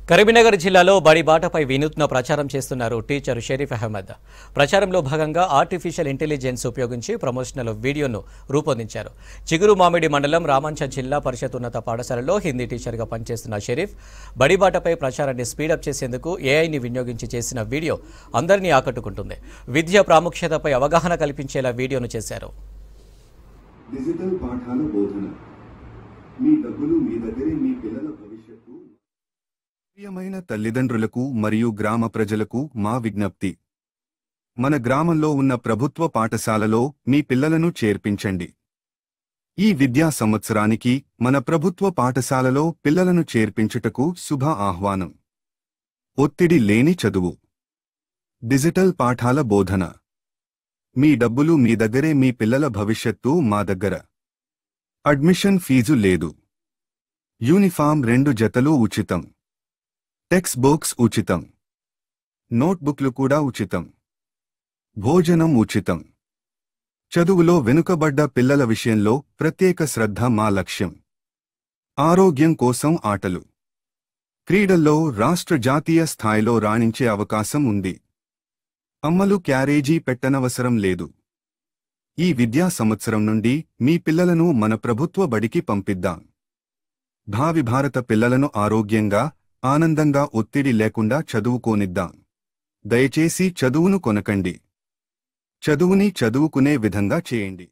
కరీంనగర్ జిల్లాలో బడి బాటపై వినూత్న ప్రచారం చేస్తున్నారు టీచర్ షరీఫ్ అహ్మద్. ప్రచారంలో భాగంగా ఆర్టిఫిషియల్ ఇంటెలిజెన్స్ ఉపయోగించి ప్రమోషనల్ వీడియోను రూపొందించారు. చిగురుమామిడి మండలం రామంచ జిల్లా పరిషత్ ఉన్నత పాఠశాలలో హిందీ టీచర్గా పనిచేస్తున్న షరీఫ్ బడి బాటపై ప్రచారాన్ని స్పీడప్ చేసేందుకు ఏఐని వినియోగించి చేసిన వీడియో అందరినీ ఆకట్టుకుంటుంది. విద్య ప్రాముఖ్యతపై అవగాహన కల్పించేలా వీడియోను చేశారు. డిజిటల్ పాఠాల బోధన మీ డబ్బులు మీ దగ్గరే మీ పిల్లల భవిష్యత్తు. ప్రియమైన తల్లిదండ్రులకు మరియు గ్రామ ప్రజలకు మా విజ్ఞప్తి. మన గ్రామంలో ఉన్న ప్రభుత్వ పాఠశాలలో మీ పిల్లలను చేర్పించండి. ఈ విద్యా సంవత్సరానికి మన ప్రభుత్వ పాఠశాలలో పిల్లలను చేర్పించుటకు శుభ ఆహ్వానం. ఒత్తిడి లేని చదువు, డిజిటల్ పాఠాల బోధన. మీ డబ్బులు మీ దగ్గరే మీ పిల్లల భవిష్యత్తు మా దగ్గర. అడ్మిషన్ ఫీజు లేదు. యూనిఫామ్ 2 జతలు ఉచితం. టెక్స్ట్ బుక్స్ ఉచితం. నోట్బుక్లు కూడా ఉచితం. భోజనం ఉచితం. చదువులో వెనుకబడ్డ పిల్లల విషయంలో ప్రత్యేక శ్రద్ధ మా లక్ష్యం. ఆరోగ్యం కోసం ఆటలు, క్రీడల్లో రాష్ట్ర జాతీయ స్థాయిలో రాణించే అవకాశం ఉంది. అమ్మలు క్యారేజీ పెట్టనవసరం లేదు. ఈ విద్యా సంవత్సరం నుండి మీ పిల్లలను మన ప్రభుత్వ బడికి పంపిద్దాం. భావి భారత పిల్లలను ఆరోగ్యంగా, ఆనందంగా, ఒత్తిడి లేకుండా చదువుకోనిద్దాం. దయచేసి చదువును కొనకండి. చదువుని చదువుకునే విధంగా చేయండి.